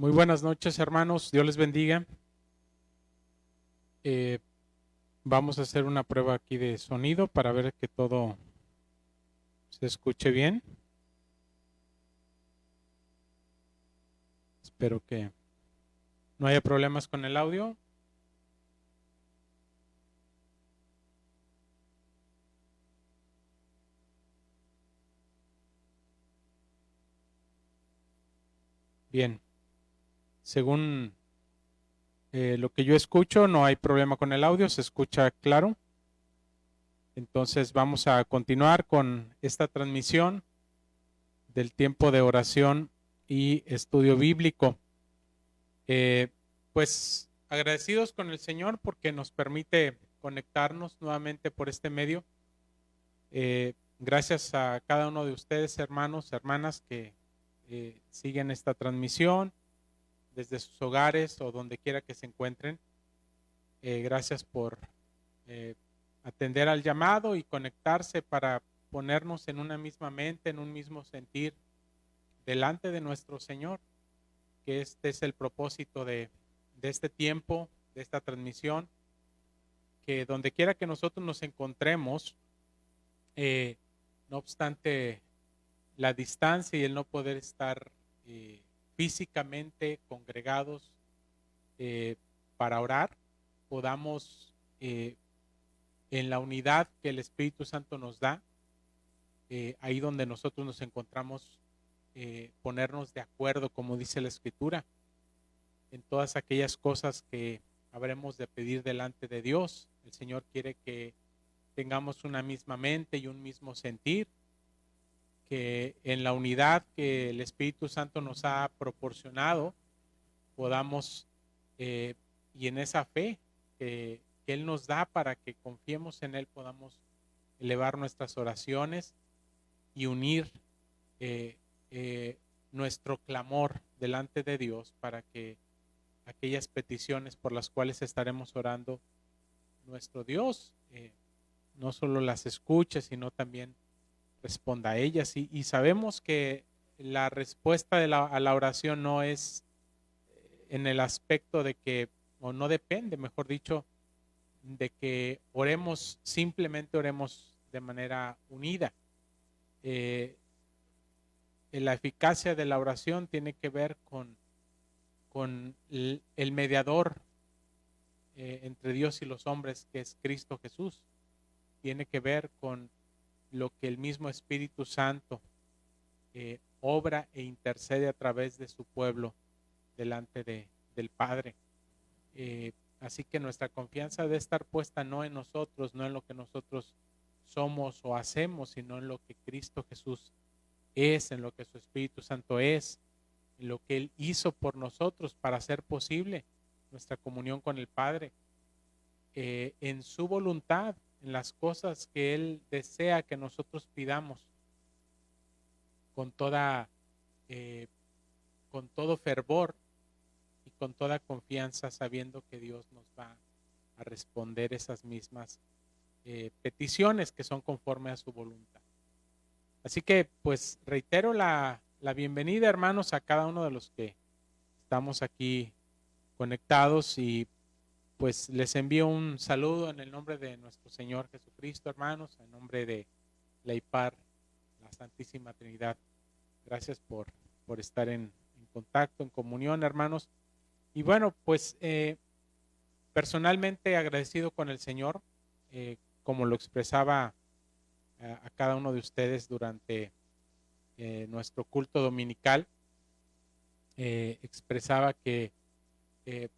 Muy buenas noches, hermanos. Dios les bendiga. Eh, Vamos a hacer una prueba aquí de sonido para ver que todo se escuche bien. Espero que no haya problemas con el audio. Bien, según lo que yo escucho, no hay problema con el audio, se escucha claro. Entonces vamos a continuar con esta transmisión del tiempo de oración y estudio bíblico. Eh, pues agradecidos con el Señor porque nos permite conectarnos nuevamente por este medio. Gracias a cada uno de ustedes, hermanos, hermanas, que siguen esta transmisión desde sus hogares o donde quiera que se encuentren. Gracias por eh, atender al llamado y conectarse para ponernos en una misma mente, en un mismo sentir delante de nuestro Señor, que este es el propósito de este tiempo, de esta transmisión, que donde quiera que nosotros nos encontremos, eh, no obstante la distancia y el no poder estar físicamente congregados eh, para orar, podamos en la unidad que el Espíritu Santo nos da, ahí donde nosotros nos encontramos, ponernos de acuerdo, como dice la Escritura, en todas aquellas cosas que habremos de pedir delante de Dios. El Señor quiere que tengamos una misma mente y un mismo sentir, que en la unidad que el Espíritu Santo nos ha proporcionado podamos, y en esa fe que Él nos da para que confiemos en Él, podamos elevar nuestras oraciones y unir eh, eh, nuestro clamor delante de Dios para que aquellas peticiones por las cuales estaremos orando, nuestro Dios no solo las escuche, sino también responda a ellas. Y sabemos que la respuesta a la oración no es en el aspecto de que, o no depende, mejor dicho, de que oremos, simplemente oremos de manera unida. Eh, la eficacia de la oración tiene que ver con el mediador entre Dios y los hombres, que es Cristo Jesús. Tiene que ver con lo que el mismo Espíritu Santo obra e intercede a través de su pueblo delante del Padre. Así que nuestra confianza debe estar puesta no en nosotros, no en lo que nosotros somos o hacemos, sino en lo que Cristo Jesús es, en lo que su Espíritu Santo es, en lo que Él hizo por nosotros para hacer posible nuestra comunión con el Padre, en su voluntad, en las cosas que Él desea que nosotros pidamos con toda, eh, con todo fervor y con toda confianza, sabiendo que Dios nos va a responder esas mismas peticiones que son conforme a su voluntad. Así que pues reitero la bienvenida, hermanos, a cada uno de los que estamos aquí conectados, y pues les envío un saludo en el nombre de nuestro Señor Jesucristo, hermanos, en nombre de la IPAR, la Santísima Trinidad. Gracias por estar en contacto, en comunión, hermanos. Y bueno, pues personalmente agradecido con el Señor, como lo expresaba a cada uno de ustedes durante nuestro culto dominical. Expresaba que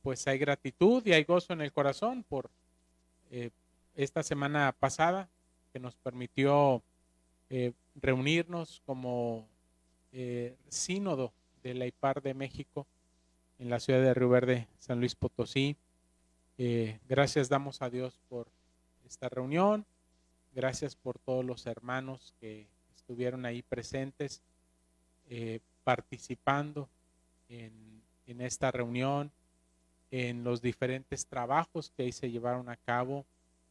pues hay gratitud y hay gozo en el corazón por eh, esta semana pasada, que nos permitió reunirnos como sínodo de la IPAR de México en la ciudad de Río Verde, San Luis Potosí. Gracias damos a Dios por esta reunión. Gracias por todos los hermanos que estuvieron ahí presentes, participando en esta reunión, en los diferentes trabajos que ahí se llevaron a cabo,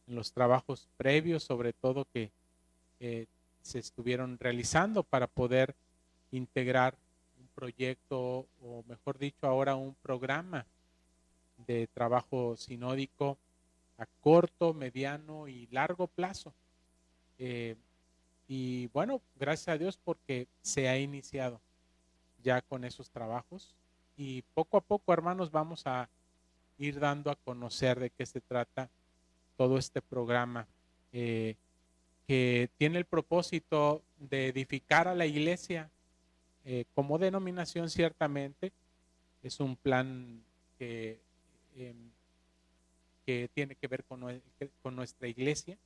en los trabajos previos, sobre todo, que se estuvieron realizando para poder integrar un proyecto, o mejor dicho, ahora un programa de trabajo sinódico a corto, mediano y largo plazo. Y bueno, gracias a Dios porque se ha iniciado ya con esos trabajos y poco a poco, hermanos, vamos a ir dando a conocer de qué se trata todo este programa que tiene el propósito de edificar a la iglesia como denominación. Ciertamente es un plan eh, que tiene que ver con nuestra iglesia,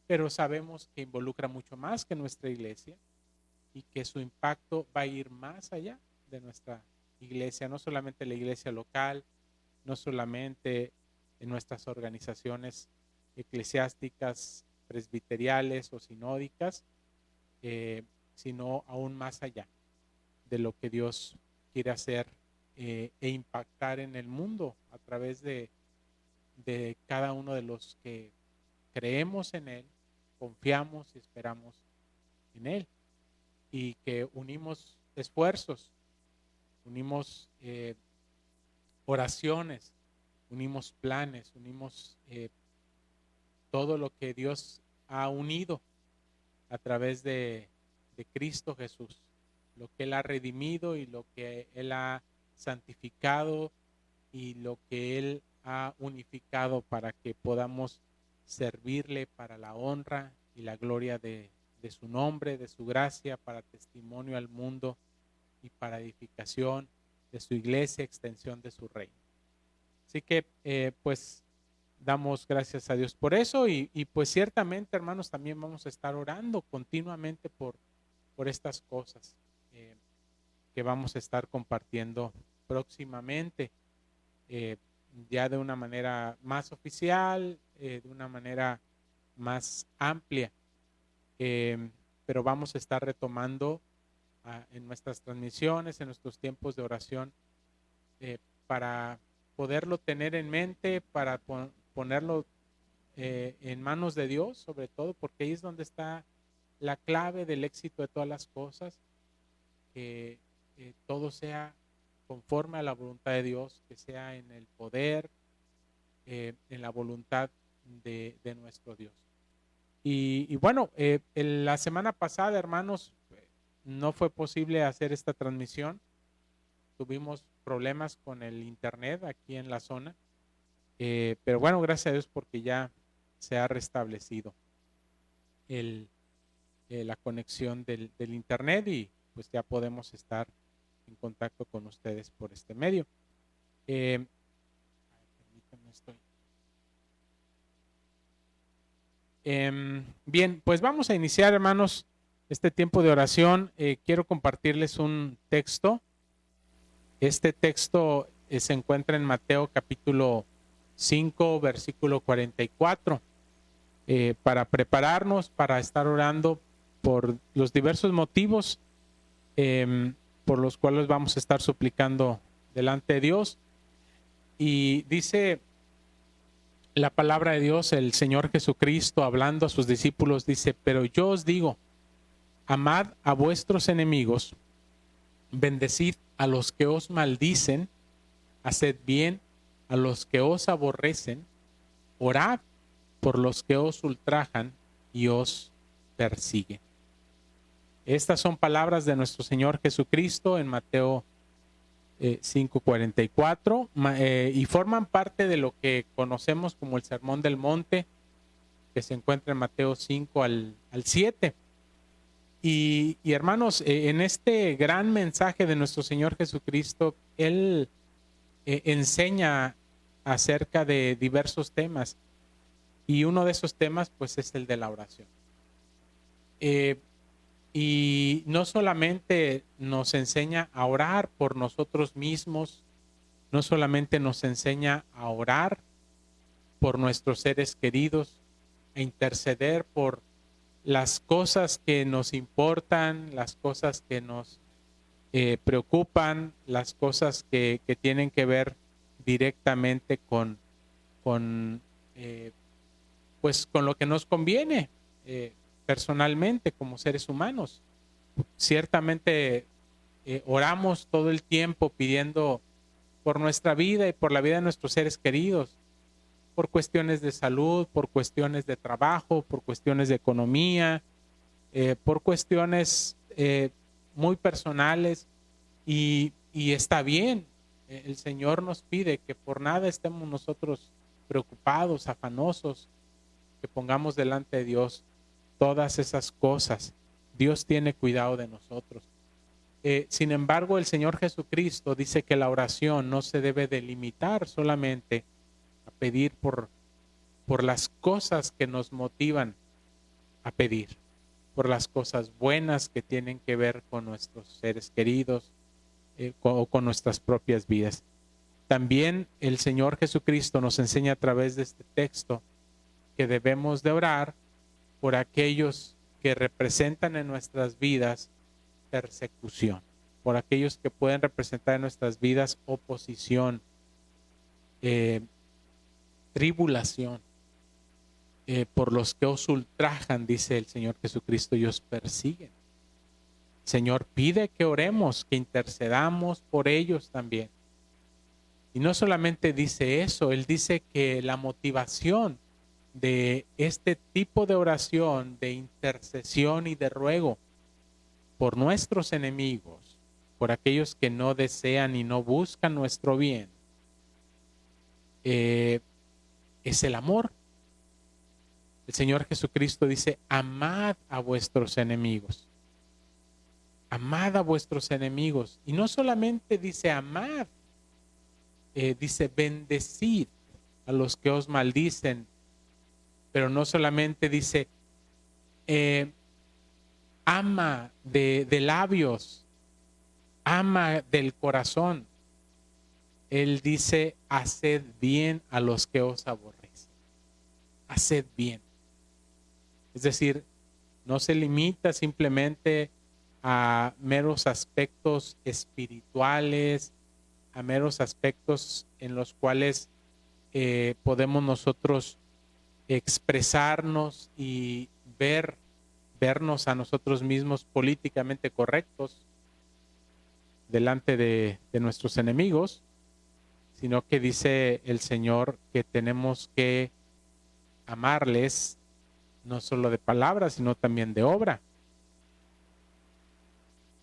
pero sabemos que involucra mucho más que nuestra iglesia y que su impacto va a ir más allá de nuestra iglesia, no solamente la iglesia local, no solamente en nuestras organizaciones eclesiásticas, presbiteriales o sinódicas, sino aún más allá de lo que Dios quiere hacer e impactar en el mundo a través de cada uno de los que creemos en Él, confiamos y esperamos en Él, y que unimos esfuerzos, unimos oraciones, unimos planes, unimos todo lo que Dios ha unido a través de Cristo Jesús, lo que Él ha redimido y lo que Él ha santificado y lo que Él ha unificado para que podamos servirle para la honra y la gloria de su nombre, de su gracia, para testimonio al mundo y para edificación de su iglesia, extensión de su reino. Así que pues damos gracias a Dios por eso y pues ciertamente, hermanos, también vamos a estar orando continuamente por estas cosas que vamos a estar compartiendo próximamente, ya de una manera más oficial, de una manera más amplia, pero vamos a estar retomando en nuestras transmisiones, en nuestros tiempos de oración, para poderlo tener en mente, para ponerlo en manos de Dios, sobre todo, porque ahí es donde está la clave del éxito de todas las cosas, que todo sea conforme a la voluntad de Dios, que sea en el poder, en la voluntad de nuestro Dios. Y bueno, la semana pasada, hermanos, no fue posible hacer esta transmisión. Tuvimos problemas con el internet aquí en la zona, pero bueno, gracias a Dios porque ya se ha restablecido la conexión del internet y pues ya podemos estar en contacto con ustedes por este medio. Permítanme, bien, pues vamos a iniciar, hermanos, este tiempo de oración. Quiero compartirles un texto. Este texto se encuentra en Mateo capítulo 5, versículo 44. Para prepararnos, para estar orando por los diversos motivos por los cuales vamos a estar suplicando delante de Dios. Y dice la palabra de Dios, el Señor Jesucristo hablando a sus discípulos, dice: pero yo os digo, amad a vuestros enemigos, bendecid a los que os maldicen, haced bien a los que os aborrecen, orad por los que os ultrajan y os persiguen. Estas son palabras de nuestro Señor Jesucristo en Mateo 5:44 y forman parte de lo que conocemos como el Sermón del Monte, que se encuentra en Mateo 5 al 7. Y hermanos, en este gran mensaje de nuestro Señor Jesucristo, Él enseña acerca de diversos temas, y uno de esos temas pues es el de la oración. Y no solamente nos enseña a orar por nosotros mismos, no solamente nos enseña a orar por nuestros seres queridos, a interceder por las cosas que nos importan, las cosas que nos preocupan, las cosas que tienen que ver directamente con pues con lo que nos conviene personalmente como seres humanos. Ciertamente oramos todo el tiempo pidiendo por nuestra vida y por la vida de nuestros seres queridos, por cuestiones de salud, por cuestiones de trabajo, por cuestiones de economía, por cuestiones muy personales, y está bien. El Señor nos pide que por nada estemos nosotros preocupados, afanosos, que pongamos delante de Dios todas esas cosas. Dios tiene cuidado de nosotros. Sin embargo, el Señor Jesucristo dice que la oración no se debe de limitar solamente a pedir por las cosas que nos motivan a pedir, por las cosas buenas que tienen que ver con nuestros seres queridos o con nuestras propias vidas. También el Señor Jesucristo nos enseña a través de este texto que debemos de orar por aquellos que representan en nuestras vidas persecución, por aquellos que pueden representar en nuestras vidas oposición, tribulación, por los que os ultrajan, dice el Señor Jesucristo, y os persiguen. El Señor pide que oremos, que intercedamos por ellos también. Y no solamente dice eso, Él dice que la motivación de este tipo de oración, de intercesión y de ruego por nuestros enemigos, por aquellos que no desean y no buscan nuestro bien, es el amor. El Señor Jesucristo dice, amad a vuestros enemigos. Amad a vuestros enemigos. Y no solamente dice amad, dice bendecid a los que os maldicen. Pero no solamente dice ama de labios, ama del corazón. Él dice, haced bien a los que os aborrecen. Haced bien. Es decir, no se limita simplemente a meros aspectos espirituales, a meros aspectos en los cuales podemos nosotros expresarnos y vernos a nosotros mismos políticamente correctos delante de nuestros enemigos, sino que dice el Señor que tenemos que amarles no solo de palabra, sino también de obra.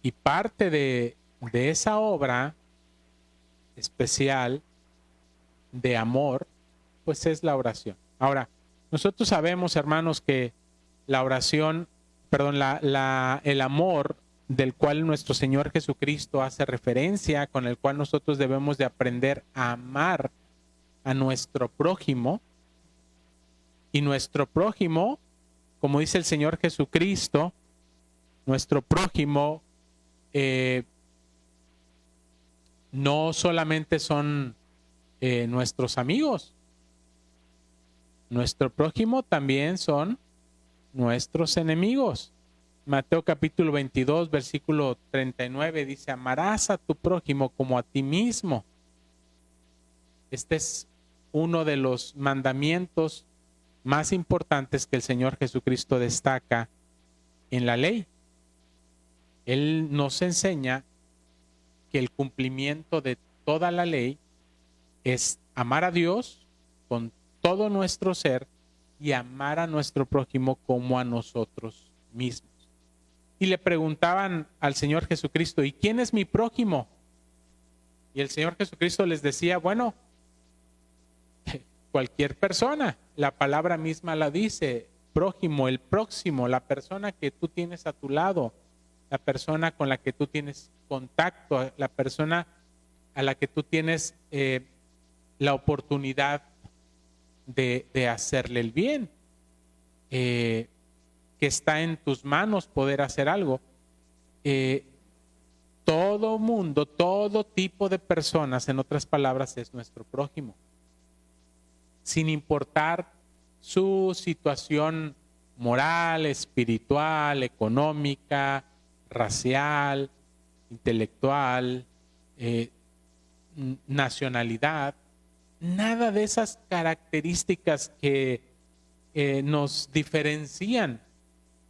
Y parte de esa obra especial de amor, pues es la oración. Ahora, nosotros sabemos, hermanos, que la oración, perdón, el amor del cual nuestro Señor Jesucristo hace referencia, con el cual nosotros debemos de aprender a amar a nuestro prójimo. Y nuestro prójimo, como dice el Señor Jesucristo, nuestro prójimo no solamente son nuestros amigos. Nuestro prójimo también son nuestros enemigos. Mateo capítulo 22, versículo 39 dice, amarás a tu prójimo como a ti mismo. Este es uno de los mandamientos más importantes que el Señor Jesucristo destaca en la ley. Él nos enseña que el cumplimiento de toda la ley es amar a Dios con todo nuestro ser y amar a nuestro prójimo como a nosotros mismos. Y le preguntaban al Señor Jesucristo, ¿y quién es mi prójimo? Y el Señor Jesucristo les decía, bueno, cualquier persona. La palabra misma la dice, prójimo, el próximo, la persona que tú tienes a tu lado, la persona con la que tú tienes contacto, la persona a la que tú tienes la oportunidad de hacerle el bien, que está en tus manos poder hacer algo. Todo mundo, todo tipo de personas, en otras palabras, es nuestro prójimo, sin importar su situación moral, espiritual, económica, racial, intelectual, nacionalidad. Nada de esas características que nos diferencian,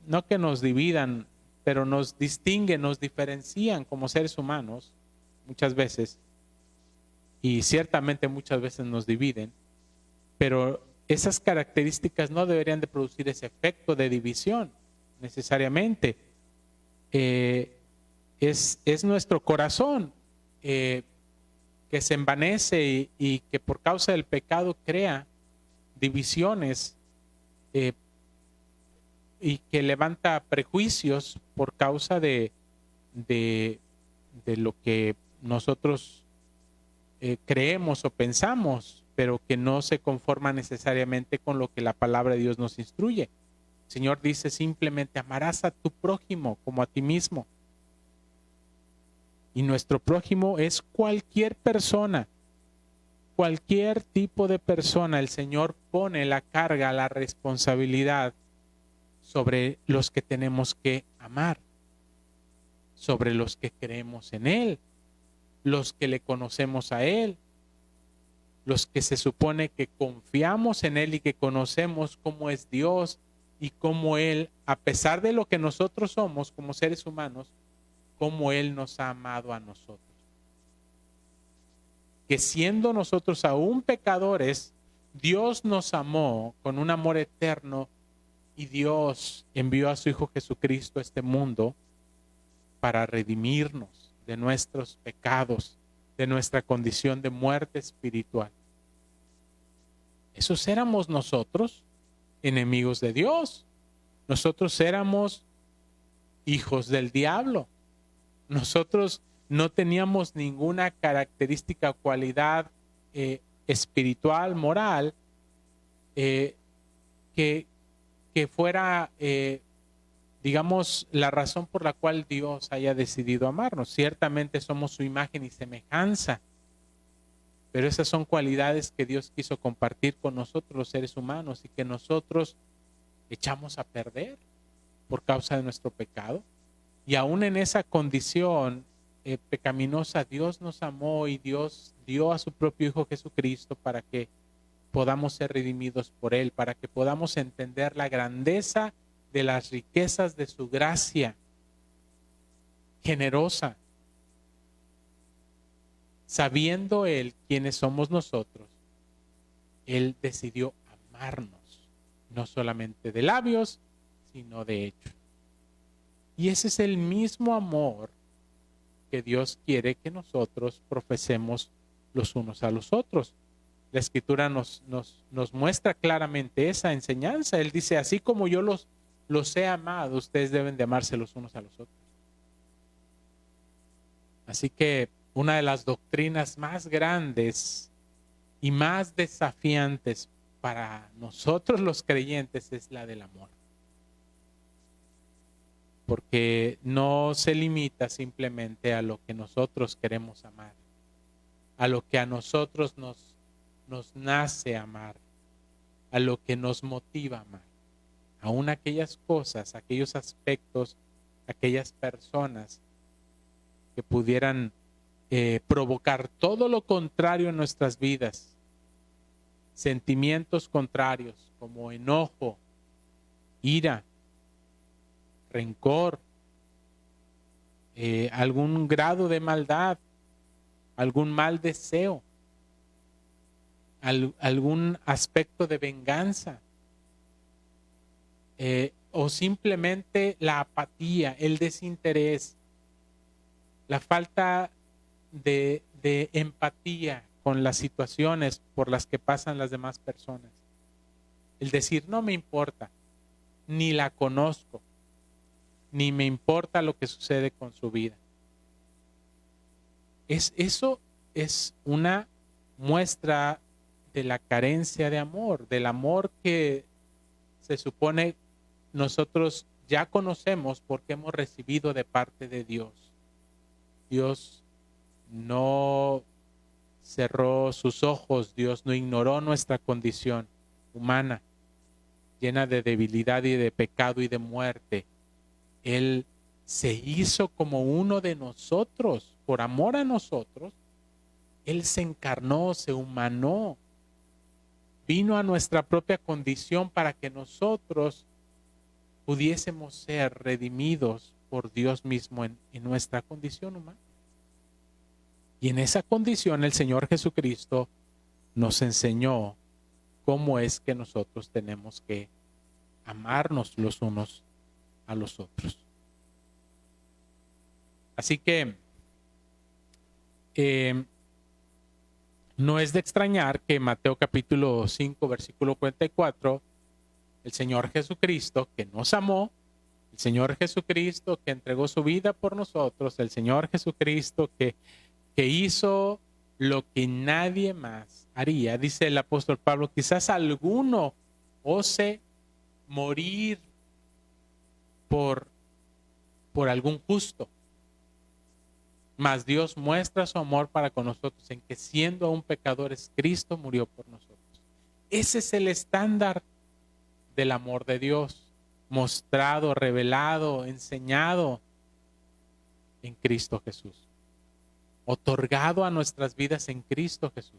no que nos dividan, pero nos distinguen, nos diferencian como seres humanos muchas veces, y ciertamente muchas veces nos dividen, pero esas características no deberían de producir ese efecto de división necesariamente. Es nuestro corazón que se envanece y que por causa del pecado crea divisiones y que levanta prejuicios por causa de lo que nosotros creemos o pensamos, pero que no se conforma necesariamente con lo que la palabra de Dios nos instruye. El Señor dice simplemente: amarás a tu prójimo como a ti mismo. Y nuestro prójimo es cualquier persona, cualquier tipo de persona. El Señor pone la carga, la responsabilidad sobre los que tenemos que amar, sobre los que creemos en Él, los que le conocemos a Él, los que se supone que confiamos en Él y que conocemos cómo es Dios y cómo Él, a pesar de lo que nosotros somos como seres humanos, cómo Él nos ha amado a nosotros. Que siendo nosotros aún pecadores, Dios nos amó con un amor eterno y Dios envió a su Hijo Jesucristo a este mundo para redimirnos de nuestros pecados, de nuestra condición de muerte espiritual. Esos éramos nosotros, enemigos de Dios. Nosotros éramos hijos del diablo. Nosotros no teníamos ninguna característica o cualidad espiritual, moral, que fuera, digamos, la razón por la cual Dios haya decidido amarnos. Ciertamente somos su imagen y semejanza, pero esas son cualidades que Dios quiso compartir con nosotros los seres humanos y que nosotros echamos a perder por causa de nuestro pecado. Y aún en esa condición pecaminosa, Dios nos amó y Dios dio a su propio Hijo Jesucristo para que podamos ser redimidos por Él, para que podamos entender la grandeza de las riquezas de su gracia generosa. Sabiendo Él quiénes somos nosotros, Él decidió amarnos, no solamente de labios, sino de hecho. Y ese es el mismo amor que Dios quiere que nosotros profesemos los unos a los otros. La Escritura nos muestra claramente esa enseñanza. Él dice: así como yo los he amado, ustedes deben de amarse los unos a los otros. Así que una de las doctrinas más grandes y más desafiantes para nosotros los creyentes es la del amor. Porque no se limita simplemente a lo que nosotros queremos amar, a lo que a nosotros nos nace amar, a lo que nos motiva a amar. Aún aquellas cosas, aquellos aspectos, aquellas personas que pudieran provocar todo lo contrario en nuestras vidas, sentimientos contrarios como enojo, ira, rencor, algún grado de maldad, algún mal deseo, algún aspecto de venganza, o simplemente la apatía, el desinterés, la falta de empatía con las situaciones por las que pasan las demás personas. El decir: no me importa, ni la conozco, ni me importa lo que sucede con su vida. Eso es una muestra de la carencia de amor, del amor que se supone nosotros ya conocemos porque hemos recibido de parte de Dios. Dios no cerró sus ojos, Dios no ignoró nuestra condición humana, llena de debilidad y de pecado y de muerte. Él se hizo como uno de nosotros, por amor a nosotros. Él se encarnó, se humanó, vino a nuestra propia condición para que nosotros pudiésemos ser redimidos por Dios mismo en nuestra condición humana. Y en esa condición el Señor Jesucristo nos enseñó cómo es que nosotros tenemos que amarnos los unos a los otros. Así que no es de extrañar que en Mateo capítulo 5, versículo 44, el Señor Jesucristo que nos amó, el Señor Jesucristo que entregó su vida por nosotros, el Señor Jesucristo que hizo lo que nadie más haría. Dice el apóstol Pablo, quizás alguno ose morir por algún justo, mas Dios muestra su amor para con nosotros en que siendo aún pecadores, Cristo murió por nosotros. Ese es el estándar del amor de Dios, mostrado, revelado, enseñado en Cristo Jesús, otorgado a nuestras vidas en Cristo Jesús,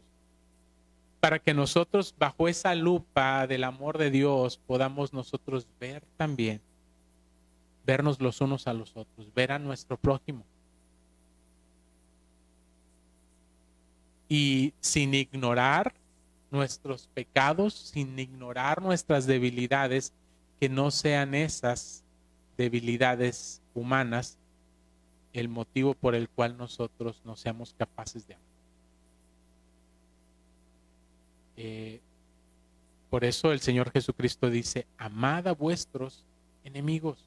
para que nosotros bajo esa lupa del amor de Dios podamos nosotros ver también, vernos los unos a los otros, ver a nuestro prójimo. Y sin ignorar nuestros pecados, sin ignorar nuestras debilidades, que no sean esas debilidades humanas el motivo por el cual nosotros no seamos capaces de amar. Por eso el Señor Jesucristo dice, amad a vuestros enemigos.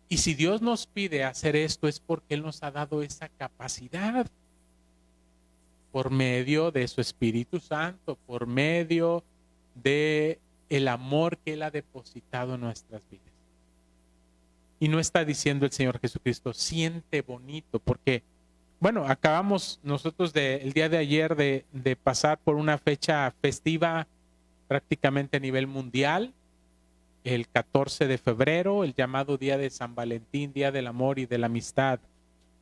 Y si Dios nos pide hacer esto es porque Él nos ha dado esa capacidad por medio de su Espíritu Santo, por medio de el amor que Él ha depositado en nuestras vidas. Y no está diciendo el Señor Jesucristo, siente bonito, porque, bueno, acabamos nosotros el día de ayer de pasar por una fecha festiva prácticamente a nivel mundial, el 14 de febrero, el llamado Día de San Valentín, Día del Amor y de la Amistad.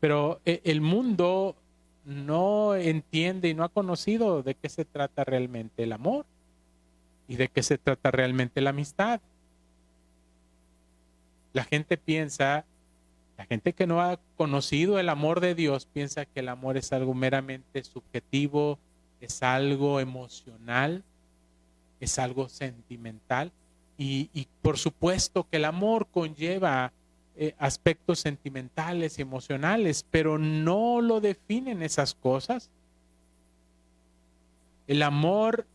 Pero el mundo no entiende y no ha conocido de qué se trata realmente el amor y de qué se trata realmente la amistad. La gente que no ha conocido el amor de Dios piensa que el amor es algo meramente subjetivo, es algo emocional, es algo sentimental. Y por supuesto que el amor conlleva aspectos sentimentales y emocionales, pero no lo definen esas cosas. El amor,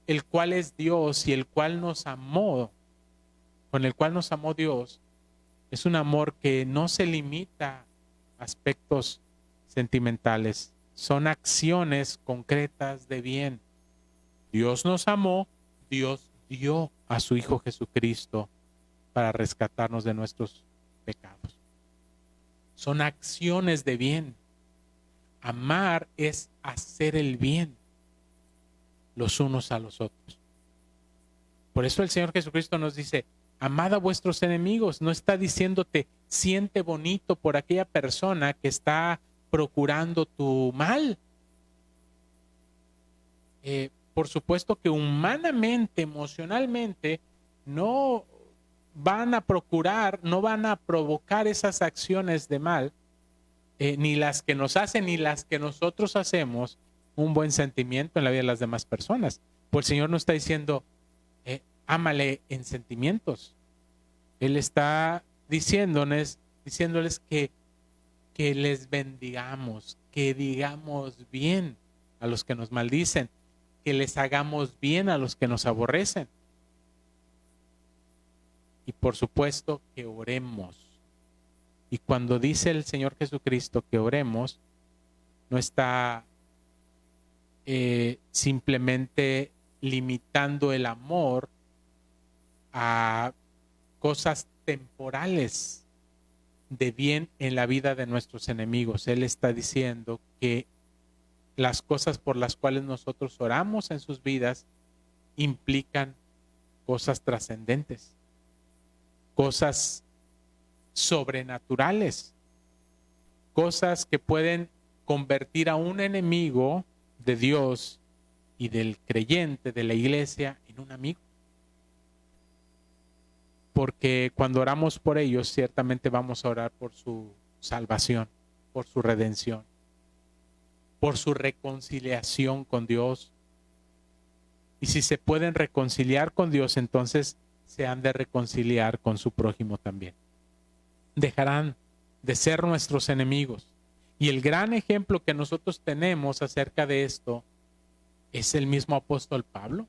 el cual es Dios y el cual nos amó, con el cual nos amó Dios, es un amor que no se limita a aspectos sentimentales, son acciones concretas de bien. Dios nos amó, Dios dio a su Hijo Jesucristo para rescatarnos de nuestros pecados. Son acciones de bien. Amar es hacer el bien los unos a los otros. Por eso el Señor Jesucristo nos dice, amad a vuestros enemigos. No está diciéndote, siente bonito por aquella persona que está procurando tu mal. Por supuesto que humanamente, emocionalmente, no van a procurar, no van a provocar esas acciones de mal, ni las que nos hacen ni las que nosotros hacemos, un buen sentimiento en la vida de las demás personas. Pues el Señor no está diciendo, ámale en sentimientos. Él está diciéndoles que les bendigamos, que digamos bien a los que nos maldicen, que les hagamos bien a los que nos aborrecen. Y por supuesto que oremos. Y cuando dice el Señor Jesucristo que oremos, no está simplemente limitando el amor a cosas temporales de bien en la vida de nuestros enemigos. Él está diciendo que las cosas por las cuales nosotros oramos en sus vidas implican cosas trascendentes, cosas sobrenaturales, cosas que pueden convertir a un enemigo de Dios y del creyente, de la iglesia, en un amigo. porque cuando oramos por ellos, ciertamente vamos a orar por su salvación, por su redención, por su reconciliación con Dios. Y si se pueden reconciliar con Dios, entonces se han de reconciliar con su prójimo también. Dejarán de ser nuestros enemigos. Y el gran ejemplo que nosotros tenemos acerca de esto es el mismo apóstol Pablo,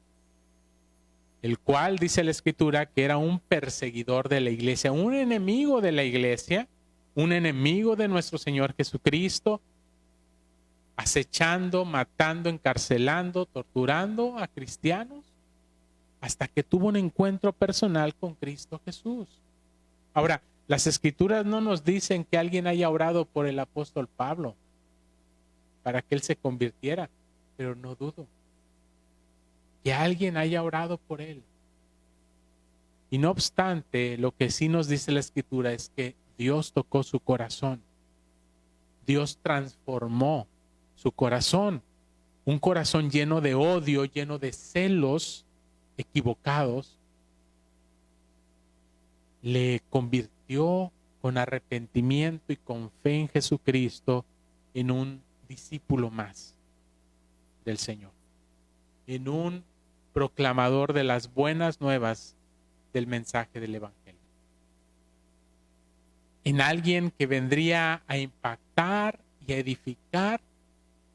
el cual dice la Escritura que era un perseguidor de la iglesia, un enemigo de la iglesia, un enemigo de nuestro Señor Jesucristo, acechando, matando, encarcelando, torturando a cristianos, hasta que tuvo un encuentro personal con Cristo Jesús. Ahora, las Escrituras no nos dicen que alguien haya orado por el apóstol Pablo para que él se convirtiera, pero no dudo que alguien haya orado por él. Y no obstante, lo que sí nos dice la Escritura es que Dios tocó su corazón. Dios transformó su corazón. Un corazón lleno de odio, lleno de celos equivocados, le convirtió con arrepentimiento y con fe en Jesucristo en un discípulo más del Señor, en un proclamador de las buenas nuevas del mensaje del Evangelio, en alguien que vendría a impactar y a edificar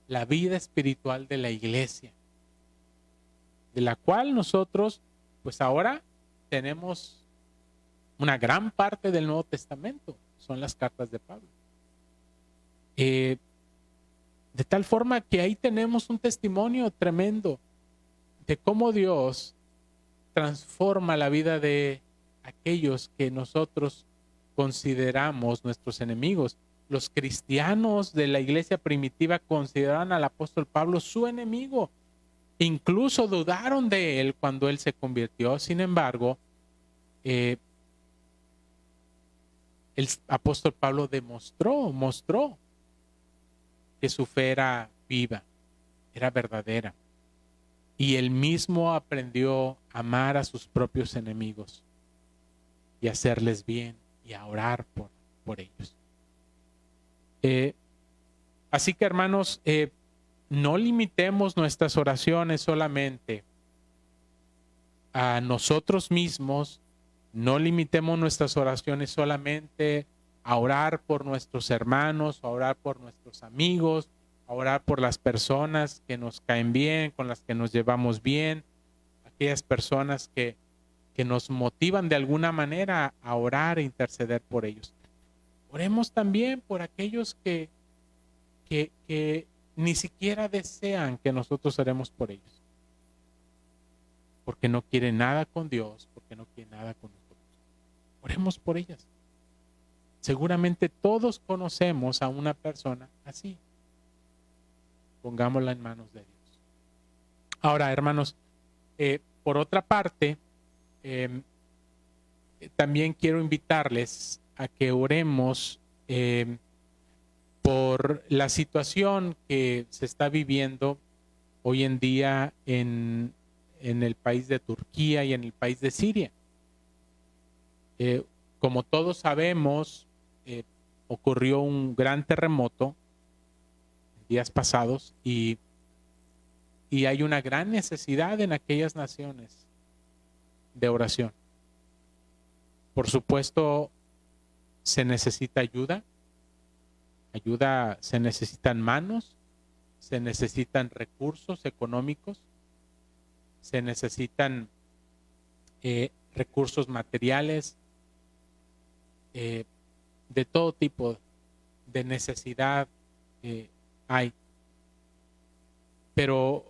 la vida espiritual de la iglesia, de la cual nosotros pues ahora tenemos una gran parte del Nuevo Testamento, son las cartas de Pablo. De tal forma que ahí tenemos un testimonio tremendo de cómo Dios transforma la vida de aquellos que nosotros consideramos nuestros enemigos. Los cristianos de la iglesia primitiva consideraban al apóstol Pablo su enemigo. Incluso dudaron de él cuando él se convirtió. Sin embargo, el apóstol Pablo mostró que su fe era viva, era verdadera. Y él mismo aprendió a amar a sus propios enemigos y a hacerles bien y a orar por ellos. Así que, hermanos, no limitemos nuestras oraciones solamente a nosotros mismos, no limitemos nuestras oraciones solamente a orar por nuestros hermanos, a orar por nuestros amigos, a orar por las personas que nos caen bien, con las que nos llevamos bien, aquellas personas que nos motivan de alguna manera a orar e interceder por ellos. Oremos también por aquellos que ni siquiera desean que nosotros oremos por ellos, porque no quieren nada con Dios, porque no quieren nada con nosotros. Oremos por ellas. Seguramente todos conocemos a una persona así. Pongámosla en manos de Dios. Ahora, hermanos, por otra parte, también quiero invitarles a que oremos por la situación que se está viviendo hoy en día en el país de Turquía y en el país de Siria. Como todos sabemos, ocurrió un gran terremoto días pasados y hay una gran necesidad en aquellas naciones de oración. Por supuesto, se necesita ayuda, se necesitan manos, se necesitan recursos económicos, se necesitan recursos materiales, de todo tipo de necesidad hay. Pero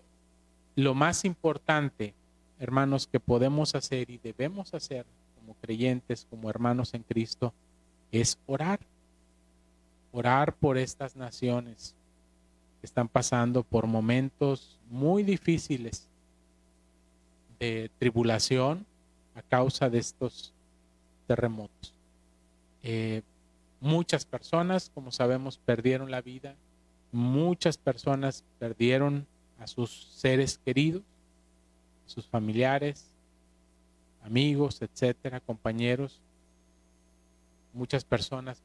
lo más importante, hermanos, que podemos hacer y debemos hacer como creyentes, como hermanos en Cristo, es orar. Orar por estas naciones que están pasando por momentos muy difíciles de tribulación a causa de estos terremotos. Muchas personas, como sabemos, perdieron la vida. Muchas personas perdieron a sus seres queridos, a sus familiares. amigos, etcétera, compañeros. Muchas personas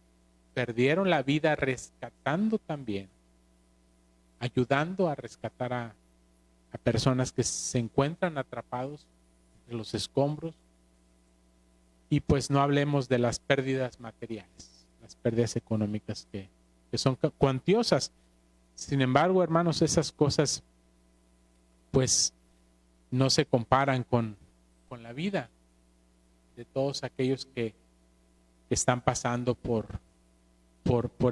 perdieron la vida rescatando también, ayudando a rescatar a personas que se encuentran atrapados entre los escombros. Y pues no hablemos de las pérdidas materiales, las pérdidas económicas que son cuantiosas. Sin embargo, hermanos, esas cosas pues no se comparan con la vida de todos aquellos que están pasando por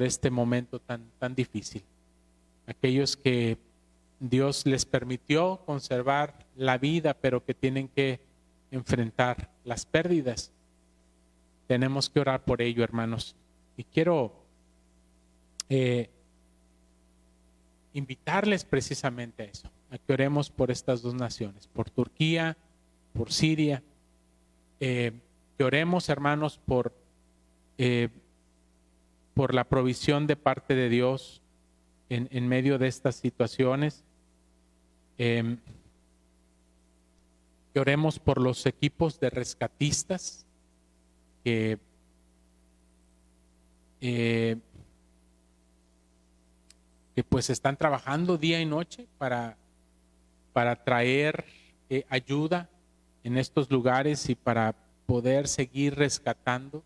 este momento tan difícil. Aquellos que Dios les permitió conservar la vida, pero que tienen que enfrentar las pérdidas. Tenemos que orar por ello, hermanos. Y quiero invitarles precisamente a eso, a que oremos por estas dos naciones, por Turquía, por Siria. Que oremos, hermanos, por la provisión de parte de Dios en medio de estas situaciones. Que oremos por los equipos de rescatistas que pues están trabajando día y noche para traer ayuda en estos lugares y para poder seguir rescatando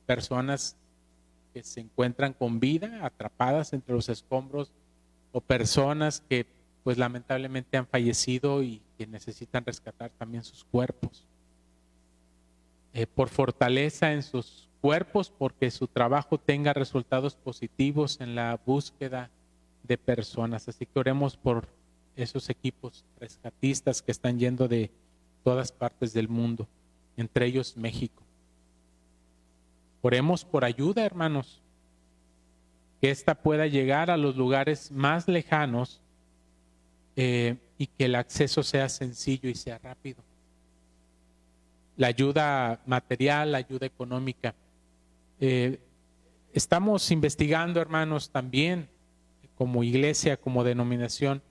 personas que se encuentran con vida, atrapadas entre los escombros, o personas que pues lamentablemente han fallecido y que necesitan rescatar también sus cuerpos. Por fortaleza en sus cuerpos, porque su trabajo tenga resultados positivos en la búsqueda de personas. Así que oremos por esos equipos rescatistas que están yendo de todas partes del mundo, entre ellos México. Oremos por ayuda, hermanos, que ésta pueda llegar a los lugares más lejanos y que el acceso sea sencillo y sea rápido. La ayuda material, la ayuda económica. Estamos investigando, hermanos, también como iglesia, como denominación,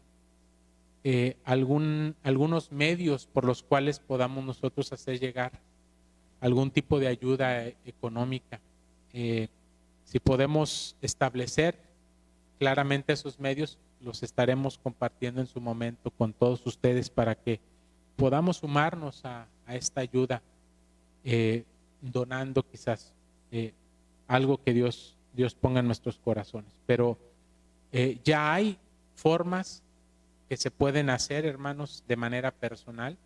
algunos medios por los cuales podamos nosotros hacer llegar algún tipo de ayuda económica. Si podemos establecer claramente esos medios, los estaremos compartiendo en su momento con todos ustedes para que podamos sumarnos a esta ayuda, donando quizás algo que Dios ponga en nuestros corazones. Pero ya hay formas que se pueden hacer, hermanos, de manera personal.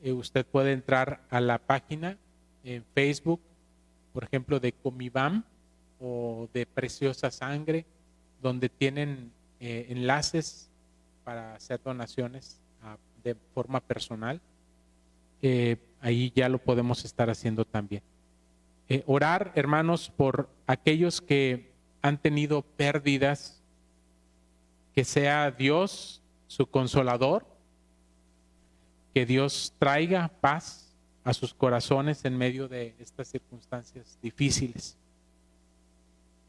Usted puede entrar a la página en Facebook, por ejemplo, de Comibam o de Preciosa Sangre, donde tienen enlaces para hacer donaciones de forma personal. Ahí ya lo podemos estar haciendo también. Orar, hermanos, por aquellos que han tenido pérdidas, que sea Dios su consolador, que Dios traiga paz a sus corazones en medio de estas circunstancias difíciles.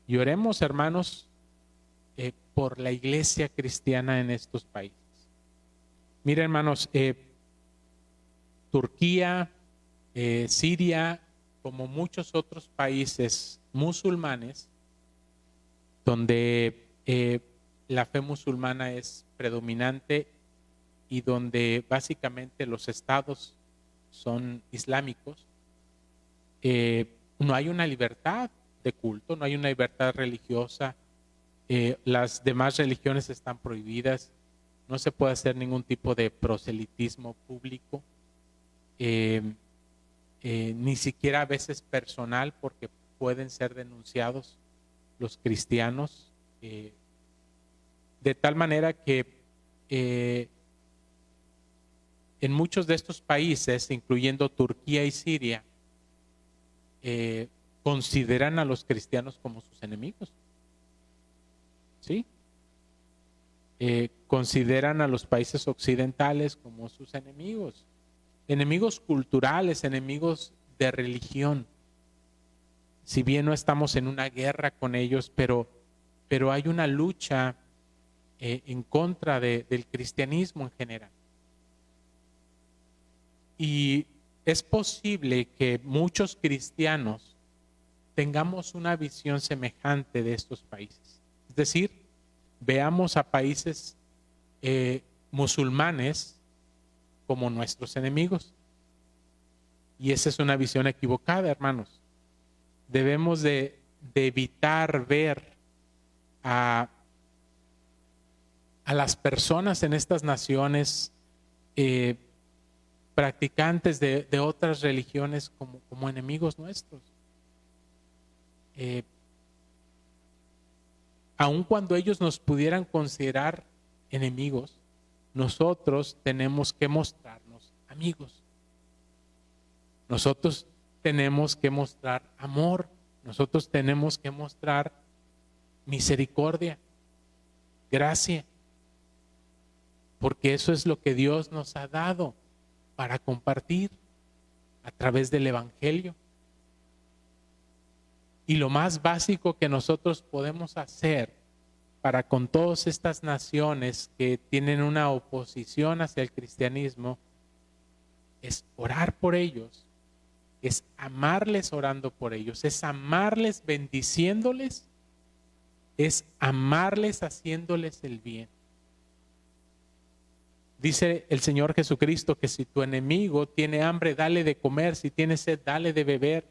Y oremos, hermanos, por la iglesia cristiana en estos países. Miren, hermanos, Turquía, Siria, como muchos otros países musulmanes, donde la fe musulmana es predominante y donde básicamente los estados son islámicos, no hay una libertad de culto, no hay una libertad religiosa. Las demás religiones están prohibidas, no se puede hacer ningún tipo de proselitismo público, ni siquiera a veces personal, porque pueden ser denunciados los cristianos, de tal manera que en muchos de estos países, incluyendo Turquía y Siria, consideran a los cristianos como sus enemigos. ¿Sí? Consideran a los países occidentales como sus enemigos, enemigos culturales, enemigos de religión. Si bien no estamos en una guerra con ellos, pero hay una lucha en contra del cristianismo en general. Y es posible que muchos cristianos tengamos una visión semejante de estos países. Es decir, veamos a países musulmanes como nuestros enemigos. Y esa es una visión equivocada, hermanos. Debemos de evitar ver a las personas en estas naciones practicantes de otras religiones como enemigos nuestros. Aun cuando ellos nos pudieran considerar enemigos, nosotros tenemos que mostrarnos amigos. Nosotros tenemos que mostrar amor. Nosotros tenemos que mostrar misericordia, gracia, porque eso es lo que Dios nos ha dado para compartir a través del Evangelio. Y lo más básico que nosotros podemos hacer para con todas estas naciones que tienen una oposición hacia el cristianismo es orar por ellos, es amarles orando por ellos, es amarles bendiciéndoles, es amarles haciéndoles el bien. Dice el Señor Jesucristo que si tu enemigo tiene hambre, dale de comer, si tiene sed, dale de beber.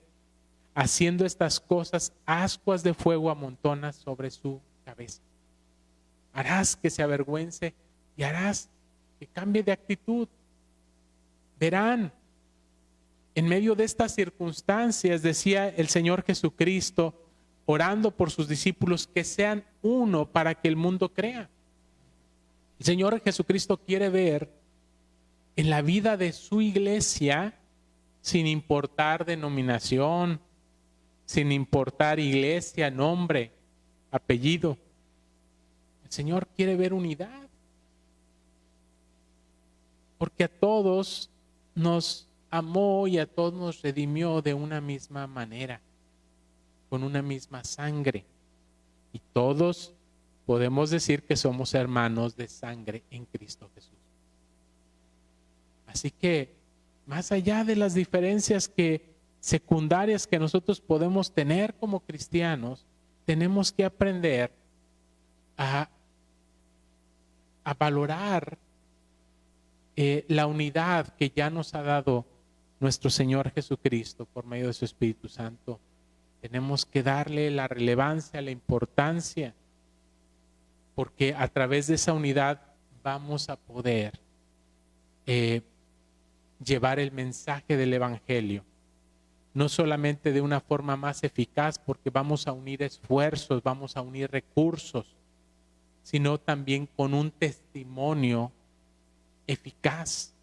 Haciendo estas cosas, ascuas de fuego amontonas sobre su cabeza. Harás que se avergüence y harás que cambie de actitud. Verán, en medio de estas circunstancias, decía el Señor Jesucristo, orando por sus discípulos, que sean uno para que el mundo crea. El Señor Jesucristo quiere ver en la vida de su iglesia, sin importar denominación, sin importar iglesia, nombre, apellido. El Señor quiere ver unidad, porque a todos nos amó y a todos nos redimió de una misma manera, con una misma sangre. Y todos podemos decir que somos hermanos de sangre en Cristo Jesús. Así que, más allá de las diferencias secundarias que nosotros podemos tener como cristianos, tenemos que aprender a valorar la unidad que ya nos ha dado nuestro Señor Jesucristo por medio de su Espíritu Santo. Tenemos que darle la relevancia, la importancia, porque a través de esa unidad vamos a poder llevar el mensaje del Evangelio, no solamente de una forma más eficaz, porque vamos a unir esfuerzos, vamos a unir recursos, sino también con un testimonio eficaz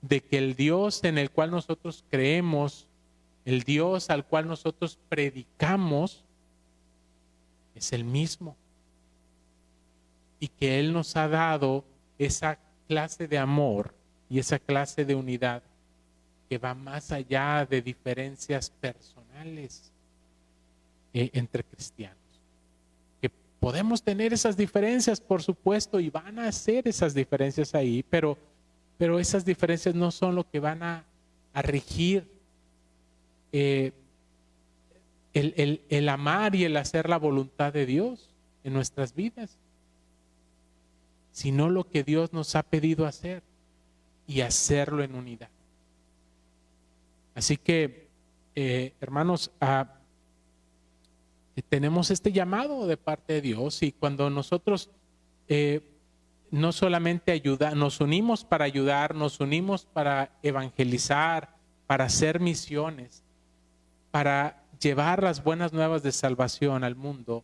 de que el Dios en el cual nosotros creemos, el Dios al cual nosotros predicamos, es el mismo. Y que Él nos ha dado esa clase de amor y esa clase de unidad que va más allá de diferencias personales entre cristianos. Que podemos tener esas diferencias, por supuesto, y van a ser esas diferencias ahí, pero esas diferencias no son lo que van a regir el amar y el hacer la voluntad de Dios en nuestras vidas, sino lo que Dios nos ha pedido hacer y hacerlo en unidad. Así que, hermanos, tenemos este llamado de parte de Dios, y cuando nosotros no solamente nos unimos para ayudar, nos unimos para evangelizar, para hacer misiones, para llevar las buenas nuevas de salvación al mundo,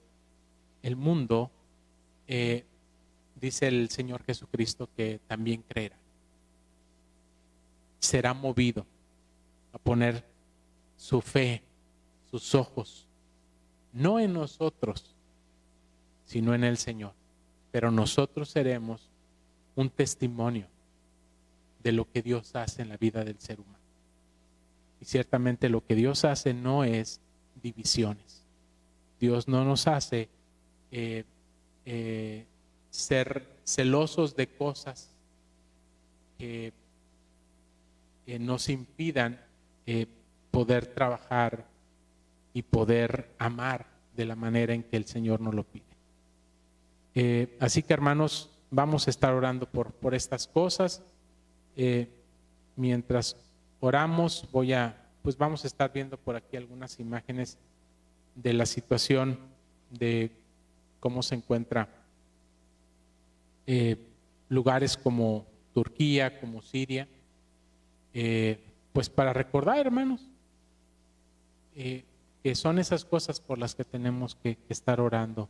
el mundo, dice el Señor Jesucristo, que también creerá. Será movido a poner su fe, sus ojos, no en nosotros, sino en el Señor. Pero nosotros seremos un testimonio de lo que Dios hace en la vida del ser humano. Y ciertamente lo que Dios hace no es divisiones. Dios no nos hace ser celosos de cosas nos impidan poder trabajar y poder amar de la manera en que el Señor nos lo pide. Así que, hermanos, vamos a estar orando por estas cosas. Mientras oramos, vamos a estar viendo por aquí algunas imágenes de la situación de cómo se encuentra lugares como Turquía, como Siria, pues para recordar, hermanos, que son esas cosas por las que tenemos que estar orando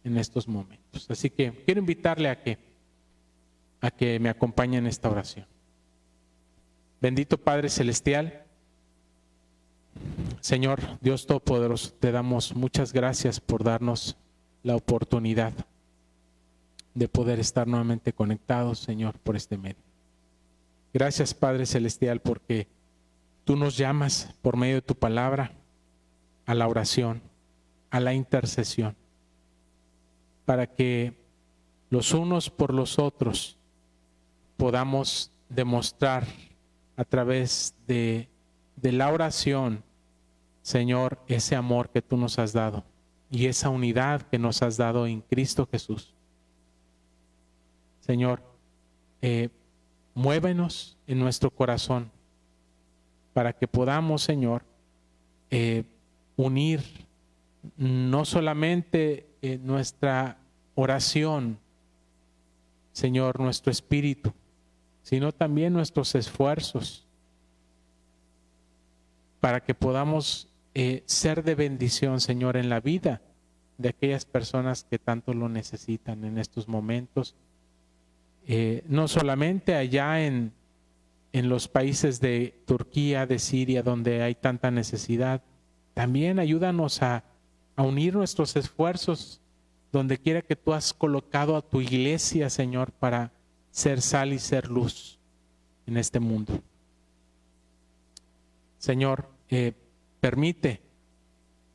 en estos momentos. Así que quiero invitarle a que me acompañe en esta oración. Bendito Padre Celestial, Señor Dios Todopoderoso, te damos muchas gracias por darnos la oportunidad de poder estar nuevamente conectados, Señor, por este medio. Gracias, Padre Celestial, porque tú nos llamas por medio de tu palabra a la oración, a la intercesión, para que los unos por los otros podamos demostrar a través de la oración, Señor, ese amor que tú nos has dado y esa unidad que nos has dado en Cristo Jesús. Señor, muévenos en nuestro corazón para que podamos, Señor, unir no solamente nuestra oración, Señor, nuestro espíritu, sino también nuestros esfuerzos para que podamos ser de bendición, Señor, en la vida de aquellas personas que tanto lo necesitan en estos momentos. No solamente allá en los países de Turquía, de Siria, donde hay tanta necesidad, también ayúdanos a unir nuestros esfuerzos donde quiera que tú has colocado a tu iglesia, Señor, para ser sal y ser luz en este mundo. Señor, permite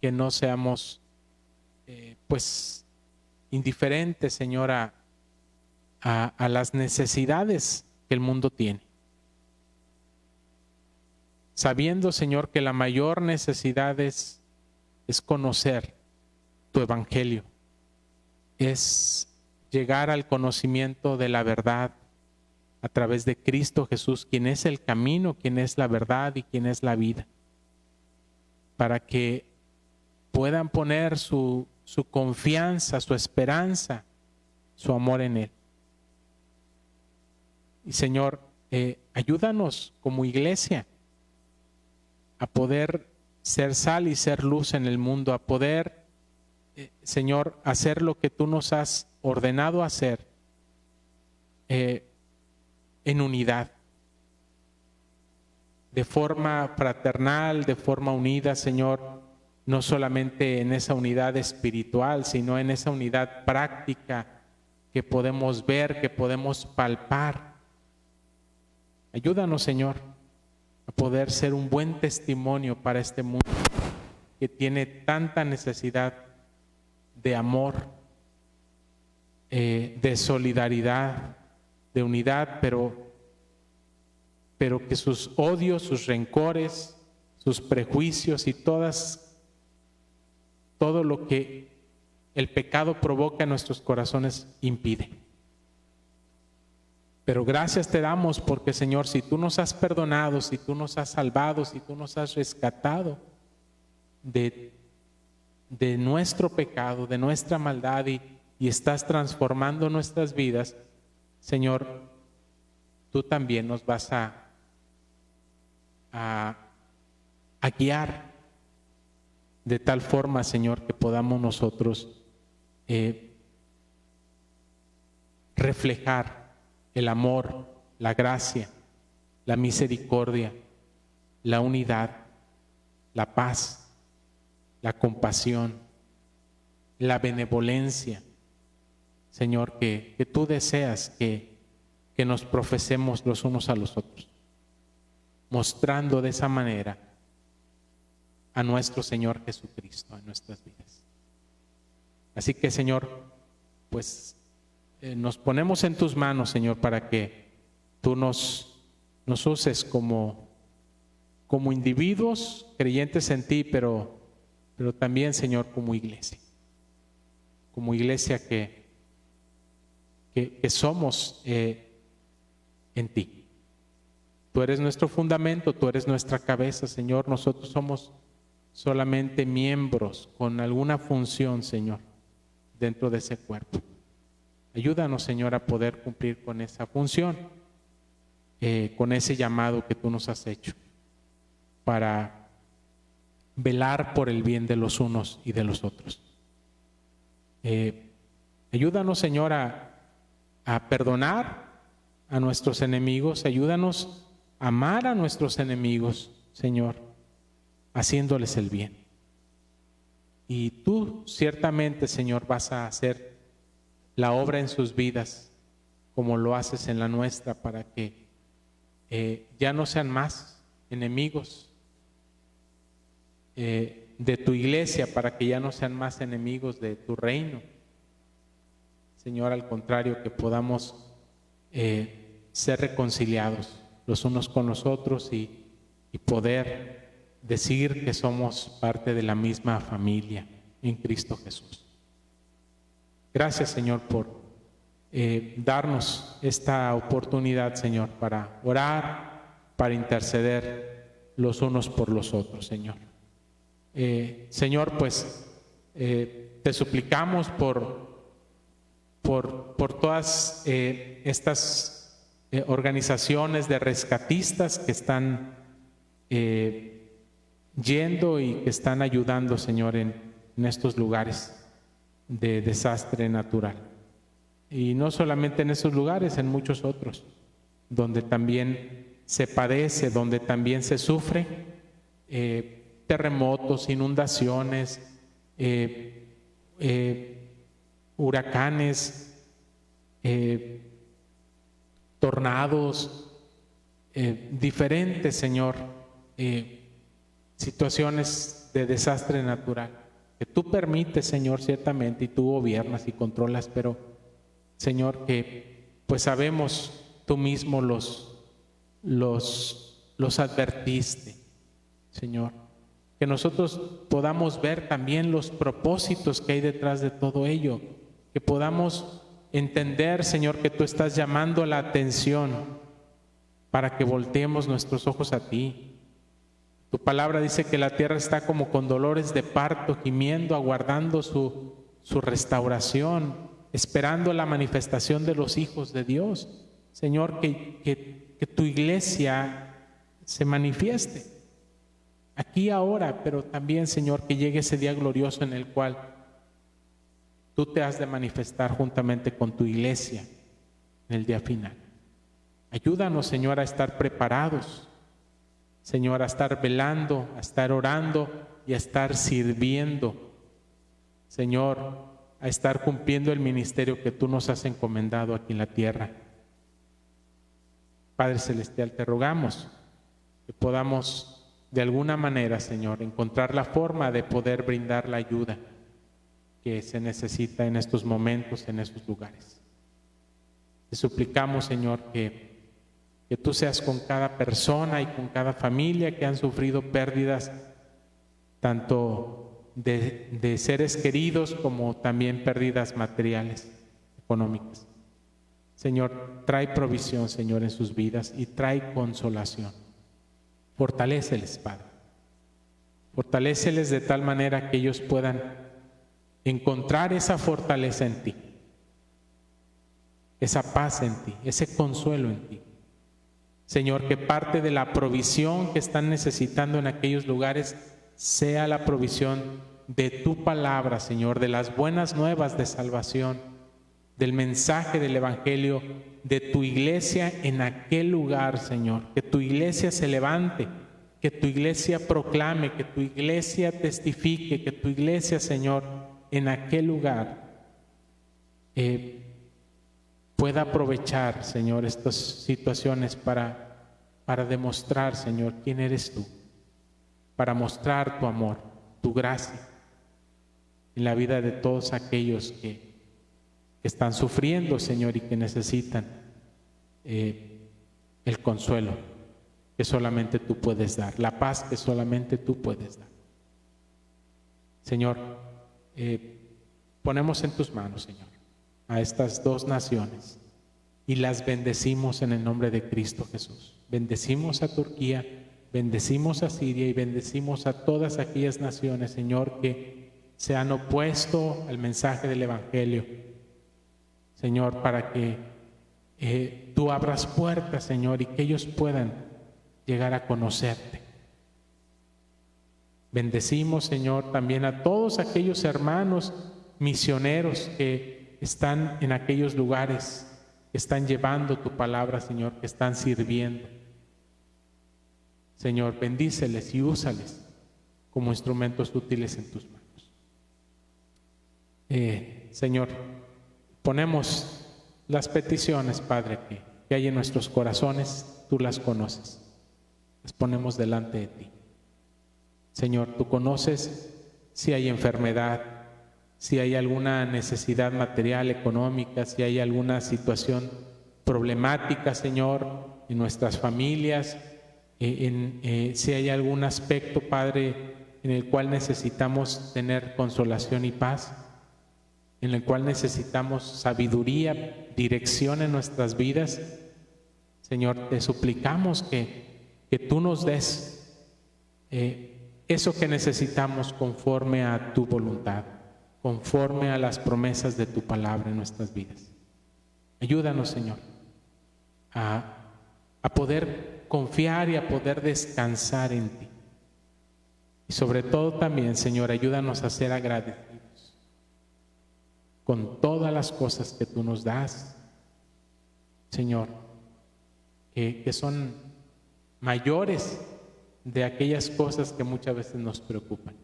que no seamos indiferentes, Señor, a las necesidades que el mundo tiene. Sabiendo, Señor, que la mayor necesidad es conocer tu evangelio, es llegar al conocimiento de la verdad a través de Cristo Jesús, quien es el camino, quien es la verdad y quien es la vida, para que puedan poner su confianza, su esperanza, su amor en Él. Y Señor, ayúdanos como iglesia a poder ser sal y ser luz en el mundo, a poder, Señor, hacer lo que tú nos has ordenado hacer en unidad, de forma fraternal, de forma unida, Señor, no solamente en esa unidad espiritual, sino en esa unidad práctica que podemos ver, que podemos palpar. Ayúdanos, Señor, a poder ser un buen testimonio para este mundo que tiene tanta necesidad de amor, de solidaridad, de unidad, pero que sus odios, sus rencores, sus prejuicios y todo lo que el pecado provoca en nuestros corazones impide. Pero gracias te damos porque, Señor, si tú nos has perdonado, si tú nos has salvado, si tú nos has rescatado de nuestro pecado, de nuestra maldad y estás transformando nuestras vidas, Señor, tú también nos vas a guiar de tal forma, Señor, que podamos nosotros reflejar el amor, la gracia, la misericordia, la unidad, la paz, la compasión, la benevolencia, Señor, que tú deseas que nos profesemos los unos a los otros, mostrando de esa manera a nuestro Señor Jesucristo en nuestras vidas. Así que, Señor, pues nos ponemos en tus manos, Señor, para que tú nos nos uses como individuos creyentes en ti, pero también, Señor, como iglesia que somos en ti. Tú eres nuestro fundamento, tú eres nuestra cabeza, Señor. Nosotros somos solamente miembros con alguna función, Señor, dentro de ese cuerpo. Ayúdanos, Señor, a poder cumplir con esa función, con ese llamado que tú nos has hecho, para velar por el bien de los unos y de los otros. Ayúdanos, Señor, a perdonar a nuestros enemigos. Ayúdanos a amar a nuestros enemigos, Señor, haciéndoles el bien. Y tú ciertamente, Señor, vas a hacer la obra en sus vidas como lo haces en la nuestra, para que ya no sean más enemigos de tu iglesia, para que ya no sean más enemigos de tu reino. Señor, al contrario, que podamos ser reconciliados los unos con los otros y poder decir que somos parte de la misma familia en Cristo Jesús. Gracias, Señor, por darnos esta oportunidad, Señor, para orar, para interceder los unos por los otros, Señor. Señor, pues te suplicamos por todas estas organizaciones de rescatistas que están yendo y que están ayudando, Señor, en estos lugares de desastre natural. Y no solamente en esos lugares, en muchos otros, donde también se padece, donde también se sufre terremotos, inundaciones, huracanes, tornados, diferentes, Señor, situaciones de desastre natural que tú permites, Señor, ciertamente, y tú gobiernas y controlas, pero, Señor, que pues sabemos tú mismo los advertiste, Señor, que nosotros podamos ver también los propósitos que hay detrás de todo ello, que podamos entender, Señor, que tú estás llamando la atención para que volteemos nuestros ojos a ti. Tu palabra dice que la tierra está como con dolores de parto, gimiendo, aguardando su restauración, esperando la manifestación de los hijos de Dios. Señor, que tu iglesia se manifieste aquí ahora, pero también, Señor, que llegue ese día glorioso en el cual tú te has de manifestar juntamente con tu iglesia en el día final. Ayúdanos, Señor, a estar preparados, Señor, a estar velando, a estar orando y a estar sirviendo, Señor, a estar cumpliendo el ministerio que tú nos has encomendado aquí en la tierra. Padre Celestial, te rogamos que podamos de alguna manera, Señor, encontrar la forma de poder brindar la ayuda que se necesita en estos momentos, en estos lugares. Te suplicamos, Señor, que tú seas con cada persona y con cada familia que han sufrido pérdidas, tanto de seres queridos como también pérdidas materiales, económicas. Señor, trae provisión, Señor, en sus vidas y trae consolación. Fortaléceles, Padre. Fortaléceles de tal manera que ellos puedan encontrar esa fortaleza en ti, esa paz en ti, ese consuelo en ti. Señor, que parte de la provisión que están necesitando en aquellos lugares sea la provisión de tu palabra, Señor, de las buenas nuevas de salvación, del mensaje del Evangelio, de tu iglesia en aquel lugar, Señor. Que tu iglesia se levante, que tu iglesia proclame, que tu iglesia testifique, que tu iglesia, Señor, en aquel lugar pueda aprovechar, Señor, estas situaciones para demostrar, Señor, quién eres tú, para mostrar tu amor, tu gracia en la vida de todos aquellos que están sufriendo, Señor, y que necesitan el consuelo que solamente tú puedes dar, la paz que solamente tú puedes dar. Señor, ponemos en tus manos, Señor, a estas dos naciones y las bendecimos en el nombre de Cristo Jesús. Bendecimos a Turquía, bendecimos a Siria y bendecimos a todas aquellas naciones, Señor, que se han opuesto al mensaje del Evangelio. Señor, para que tú abras puertas, Señor, y que ellos puedan llegar a conocerte. Bendecimos, Señor, también a todos aquellos hermanos misioneros que están en aquellos lugares, que están llevando tu palabra, Señor, que están sirviendo. Señor, bendíceles y úsales como instrumentos útiles en tus manos. Señor, ponemos las peticiones, Padre, que hay en nuestros corazones, tú las conoces. Las ponemos delante de ti. Señor, tú conoces si hay enfermedad, si hay alguna necesidad material, económica, si hay alguna situación problemática, Señor, en nuestras familias, si hay algún aspecto, Padre, en el cual necesitamos tener consolación y paz, en el cual necesitamos sabiduría, dirección en nuestras vidas. Señor, te suplicamos que tú nos des eso que necesitamos conforme a tu voluntad, conforme a las promesas de tu palabra en nuestras vidas. Ayúdanos, Señor, a poder confiar y a poder descansar en ti. Y sobre todo también, Señor, ayúdanos a ser agradecidos con todas las cosas que tú nos das, Señor, que son mayores de aquellas cosas que muchas veces nos preocupan,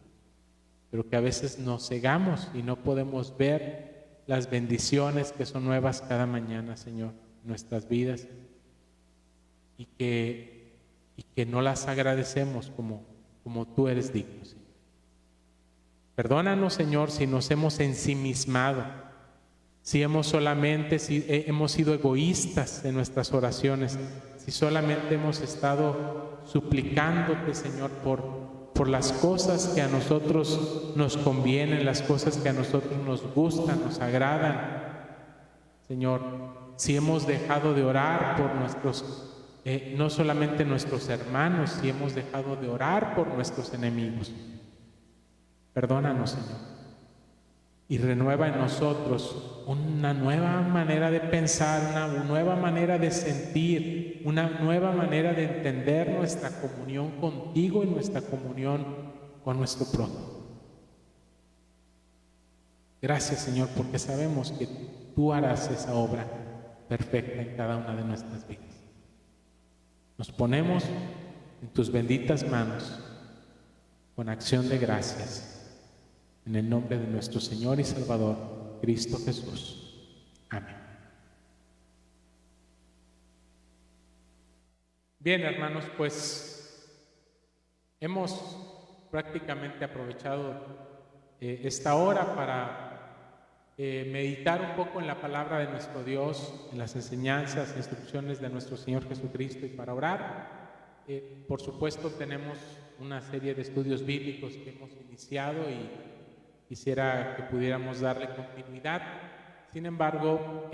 pero que a veces nos cegamos y no podemos ver las bendiciones que son nuevas cada mañana, Señor, en nuestras vidas, y que no las agradecemos como tú eres digno, Señor. Perdónanos, Señor, si nos hemos ensimismado, si hemos sido egoístas en nuestras oraciones, si solamente hemos estado suplicándote, Señor, por las cosas que a nosotros nos convienen, las cosas que a nosotros nos gustan, nos agradan. Señor, si hemos dejado de orar por no solamente nuestros hermanos, si hemos dejado de orar por nuestros enemigos. Perdónanos, Señor, y renueva en nosotros una nueva manera de pensar, una nueva manera de sentir, una nueva manera de entender nuestra comunión contigo y nuestra comunión con nuestro prójimo. Gracias, Señor, porque sabemos que tú harás esa obra perfecta en cada una de nuestras vidas. Nos ponemos en tus benditas manos con acción de gracias, en el nombre de nuestro Señor y Salvador, Cristo Jesús. Amén. Bien, hermanos, pues hemos prácticamente aprovechado esta hora para meditar un poco en la palabra de nuestro Dios, en las enseñanzas, instrucciones de nuestro Señor Jesucristo, y para orar. Por supuesto, tenemos una serie de estudios bíblicos que hemos iniciado y quisiera que pudiéramos darle continuidad. Sin embargo,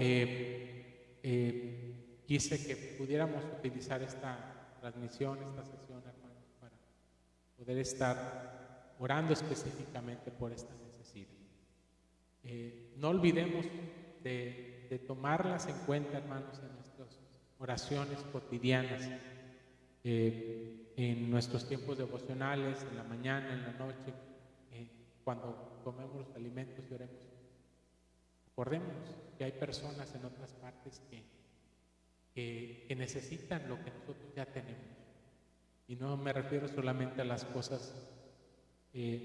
quise que pudiéramos utilizar esta transmisión, esta sesión, hermanos, para poder estar orando específicamente por esta necesidad. No olvidemos de tomarlas en cuenta, hermanos, en nuestras oraciones cotidianas, en nuestros tiempos devocionales, en la mañana, en la noche, cuando tomemos los alimentos y oremos. Acordemos que hay personas en otras partes que necesitan lo que nosotros ya tenemos. Y no me refiero solamente a las cosas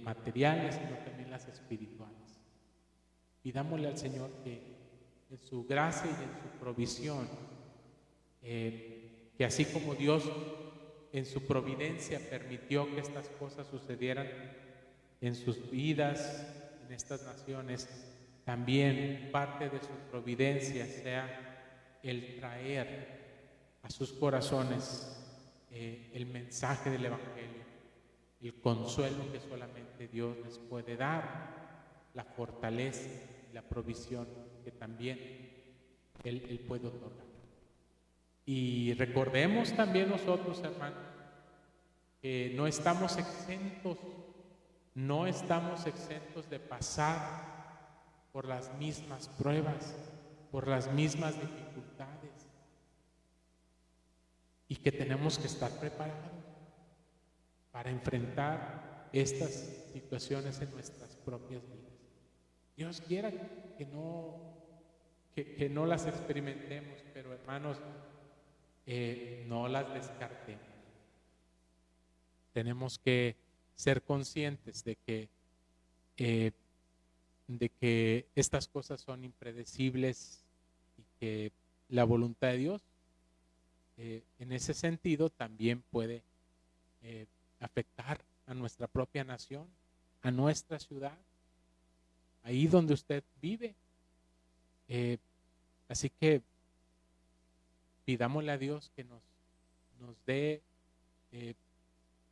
materiales, sino también las espirituales. Pidámosle al Señor que en su gracia y en su provisión, que así como Dios en su providencia permitió que estas cosas sucedieran en sus vidas, en estas naciones, también parte de su providencia sea el traer a sus corazones el mensaje del Evangelio, el consuelo que solamente Dios les puede dar, la fortaleza y la provisión que también Él puede otorgar. Y recordemos también nosotros, hermanos, que no estamos exentos de pasar por las mismas pruebas, por las mismas dificultades, y que tenemos que estar preparados para enfrentar estas situaciones en nuestras propias vidas. Dios quiera que no las experimentemos, pero hermanos, no las descartemos. Tenemos que ser conscientes de que estas cosas son impredecibles y que la voluntad de Dios en ese sentido también puede afectar a nuestra propia nación, a nuestra ciudad, ahí donde usted vive. Así que pidámosle a Dios que nos dé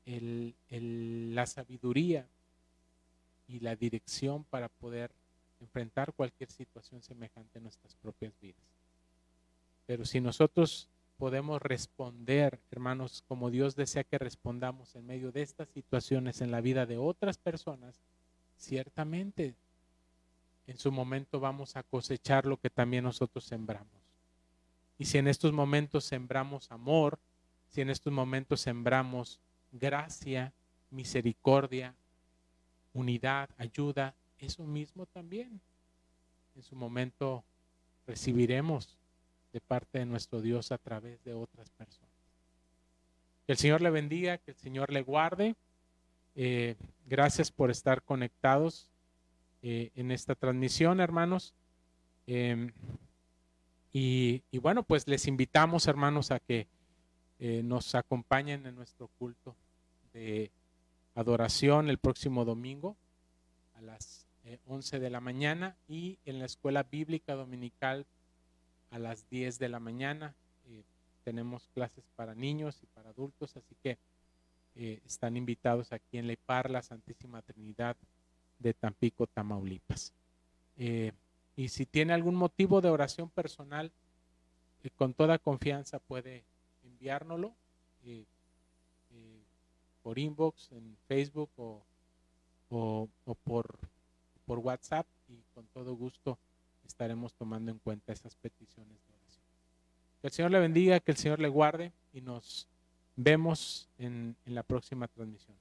la sabiduría y la dirección para poder enfrentar cualquier situación semejante en nuestras propias vidas. Pero si nosotros podemos responder, hermanos, como Dios desea que respondamos en medio de estas situaciones en la vida de otras personas, ciertamente en su momento vamos a cosechar lo que también nosotros sembramos. Y si en estos momentos sembramos amor, si en estos momentos sembramos gracia, misericordia, unidad, ayuda, eso mismo también en su momento recibiremos de parte de nuestro Dios a través de otras personas. Que el Señor le bendiga, que el Señor le guarde. Gracias por estar conectados en esta transmisión, hermanos. Y bueno, pues les invitamos, hermanos, a que nos acompañen en nuestro culto de adoración el próximo domingo a las 11 de la mañana y en la escuela bíblica dominical a las 10 de la mañana. Tenemos clases para niños y para adultos, así que están invitados aquí en Lepar, la Santísima Trinidad de Tampico, Tamaulipas. Y si tiene algún motivo de oración personal, con toda confianza puede enviárnoslo por inbox en Facebook o por WhatsApp, y con todo gusto estaremos tomando en cuenta esas peticiones de oración. Que el Señor le bendiga, que el Señor le guarde y nos vemos en la próxima transmisión.